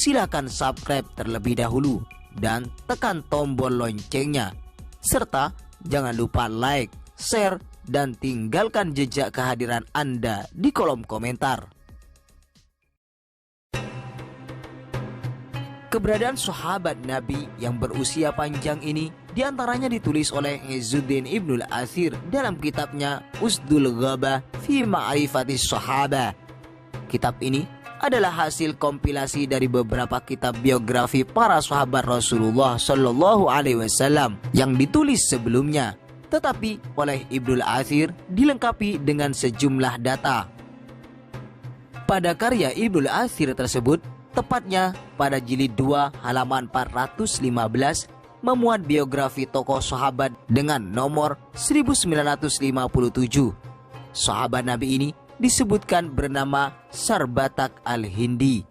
silakan subscribe terlebih dahulu dan tekan tombol loncengnya. Serta jangan lupa like, share, dan tinggalkan jejak kehadiran Anda di kolom komentar. Keberadaan sahabat Nabi yang berusia panjang ini diantaranya ditulis oleh Izzuddin Ibnul Athir dalam kitabnya Usdul Ghabah fi Ma'rifatis Sahaba. Kitab ini adalah hasil kompilasi dari beberapa kitab biografi para sahabat Rasulullah Shallallahu Alaihi Wasallam yang ditulis sebelumnya, tetapi oleh Ibnul Athir dilengkapi dengan sejumlah data. Pada karya Ibnul Athir tersebut, tepatnya pada jilid 2 halaman 415, memuat biografi tokoh sahabat dengan nomor 1957. Sahabat Nabi ini disebutkan bernama Sarbatak al-Hindi.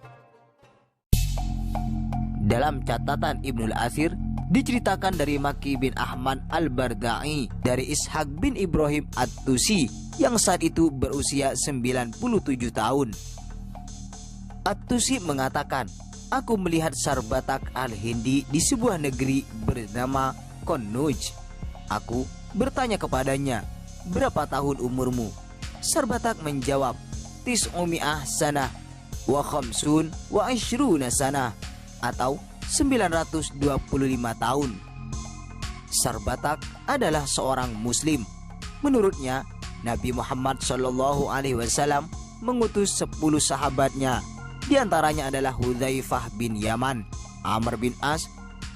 Dalam catatan Ibnul Athir diceritakan dari Maki bin Ahmad al-Bardai dari Ishaq bin Ibrahim at-Tusi yang saat itu berusia 97 tahun. At-Tusi mengatakan, "Aku melihat Sarbatak al-Hindi di sebuah negeri bernama Konnuj. Aku bertanya kepadanya, 'Berapa tahun umurmu?' Sarbatak menjawab, 'Tis'umi'ah sanah wa khamsun wa ishruna sanah,' atau 925 tahun. Sarbatak adalah seorang muslim. Menurutnya, Nabi Muhammad SAW mengutus 10 sahabatnya. Di antaranya adalah Hudzaifah bin Yaman, Amr bin As,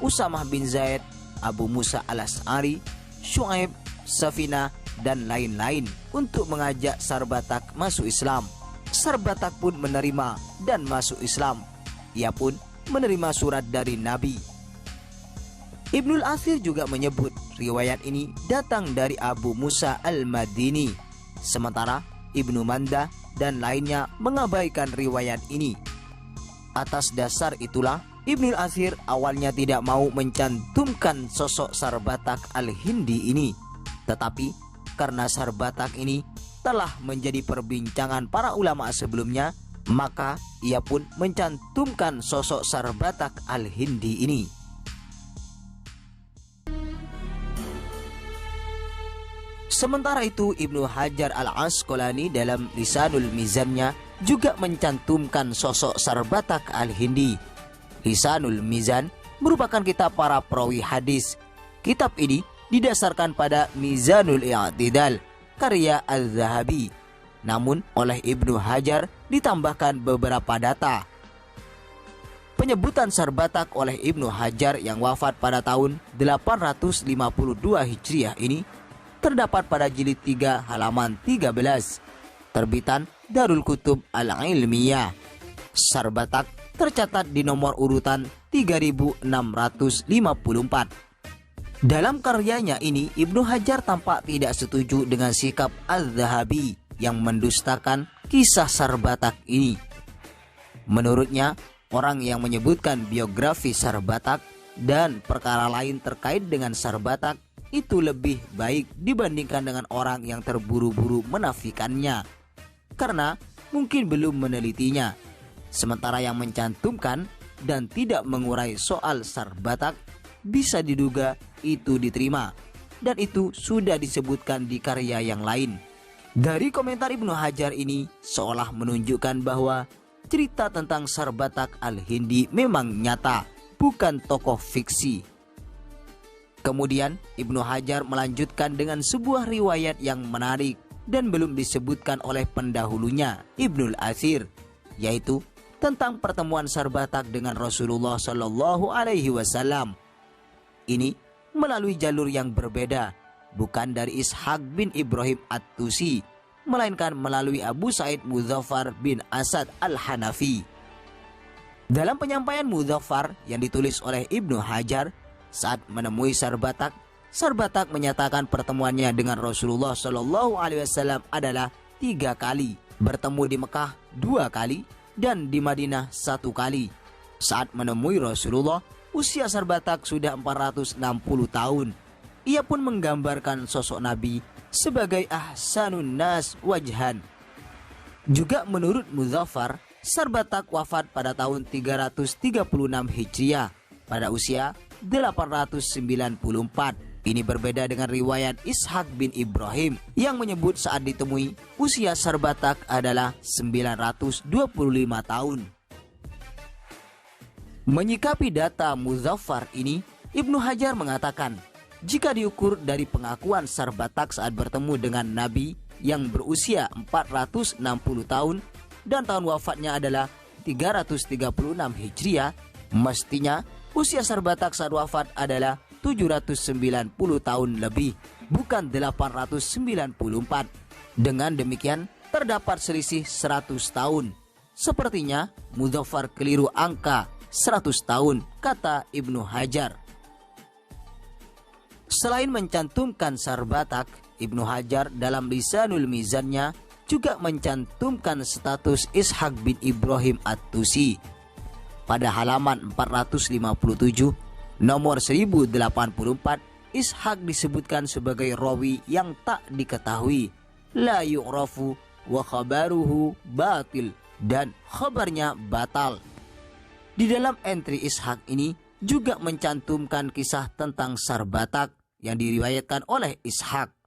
Usamah bin Zaid, Abu Musa al-Asy'ari, Syuaib, Safina, dan lain-lain untuk mengajak Sarbatak masuk Islam. Sarbatak pun menerima dan masuk Islam. Ia pun menerima surat dari Nabi. Ibnul Athir juga menyebut riwayat ini datang dari Abu Musa al-Madini, sementara Ibnu Mandah dan lainnya mengabaikan riwayat ini. Atas dasar itulah Ibnul Athir awalnya tidak mau mencantumkan sosok Sarbatak al-Hindi ini, tetapi karena Sarbatak ini telah menjadi perbincangan para ulama sebelumnya, maka ia pun mencantumkan sosok Sarbatak al-Hindi ini. Sementara itu, Ibnu Hajar al-Asqalani dalam Lisanul Mizannya juga mencantumkan sosok Sarbatak al-Hindi. Lisanul Mizan merupakan kitab para perawi hadis. Kitab ini didasarkan pada Mizanul I'tidal karya Al-Zahabi. Namun oleh Ibnu Hajar ditambahkan beberapa data. Penyebutan Sarbatak oleh Ibnu Hajar yang wafat pada tahun 852 Hijriah ini terdapat pada jilid 3 halaman 13, terbitan Darul Kutub Al-Ilmiyah. Sarbatak tercatat di nomor urutan 3654. Dalam karyanya ini, Ibnu Hajar tampak tidak setuju dengan sikap Al-Zahabi yang mendustakan kisah Sarbatak ini. Menurutnya, orang yang menyebutkan biografi Sarbatak dan perkara lain terkait dengan Sarbatak itu lebih baik dibandingkan dengan orang yang terburu-buru menafikannya, karena mungkin belum menelitinya. Sementara yang mencantumkan dan tidak mengurai soal Sarbatak bisa diduga itu diterima, dan itu sudah disebutkan di karya yang lain. Dari komentar Ibnu Hajar ini seolah menunjukkan bahwa cerita tentang Sarbatak al-Hindi memang nyata, bukan tokoh fiksi. Kemudian Ibnu Hajar melanjutkan dengan sebuah riwayat yang menarik dan belum disebutkan oleh pendahulunya, Ibnul Athir, yaitu tentang pertemuan Sarbatak dengan Rasulullah Shallallahu Alaihi Wasallam. Ini melalui jalur yang berbeda, bukan dari Ishaq bin Ibrahim at-Tusi, melainkan melalui Abu Sa'id Muzaffar bin Asad al-Hanafi. Dalam penyampaian Muzaffar yang ditulis oleh Ibnu Hajar, saat menemui Sarbatak, Sarbatak menyatakan pertemuannya dengan Rasulullah Shallallahu Alaihi Wasallam adalah 3 kali, bertemu di Mekah 2 kali, dan di Madinah 1 kali. Saat menemui Rasulullah, usia Sarbatak sudah 460 tahun. Ia pun menggambarkan sosok Nabi sebagai ahsanun nas wajhan. Juga menurut Muzaffar, Sarbatak wafat pada tahun 336 Hijriah pada usia 894. Ini berbeda dengan riwayat Ishaq bin Ibrahim yang menyebut saat ditemui usia Sarbatak adalah 925 tahun. Menyikapi data Muzaffar ini, Ibnu Hajar mengatakan, jika diukur dari pengakuan Sarbatak saat bertemu dengan Nabi yang berusia 460 tahun dan tahun wafatnya adalah 336 Hijriah, mestinya usia Sarbatak saat wafat adalah 790 tahun lebih, bukan 894. Dengan demikian, terdapat selisih 100 tahun. Sepertinya Muzaffar keliru angka 100 tahun, kata Ibnu Hajar. Selain mencantumkan Sarbatak, Ibnu Hajar dalam Lisanul Mizannya juga mencantumkan status Ishaq bin Ibrahim At-Tusi. Pada halaman 457, nomor 1084, Ishaq disebutkan sebagai rawi yang tak diketahui, la yu'rafu wa khabaruhu batil, dan khabarnya batal. Di dalam entry Ishaq ini juga mencantumkan kisah tentang Sarbatak yang diriwayatkan oleh Ishaq.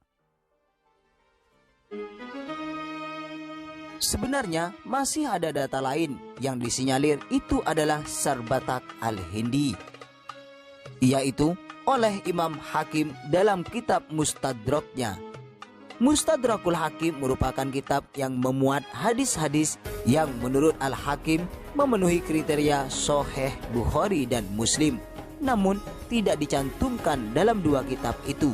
Sebenarnya masih ada data lain yang disinyalir itu adalah Sarbatak al-Hindi, yaitu oleh Imam Hakim dalam kitab Mustadraknya. Mustadrakul Hakim merupakan kitab yang memuat hadis-hadis yang menurut Al-Hakim memenuhi kriteria Sahih Bukhari dan Muslim, namun tidak dicantumkan dalam dua kitab itu.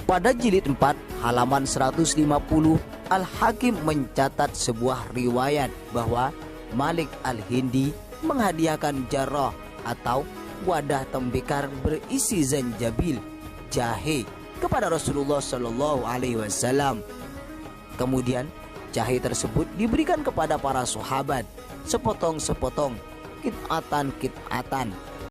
Pada jilid 4 halaman 150, Al-Hakim mencatat sebuah riwayat bahwa Malik al-Hindi menghadiahkan jarrah atau wadah tembikar berisi zanjabil, jahe, kepada Rasulullah Shallallahu Alaihi Wasallam. Kemudian jahe tersebut diberikan kepada para sahabat sepotong-sepotong, kit'atan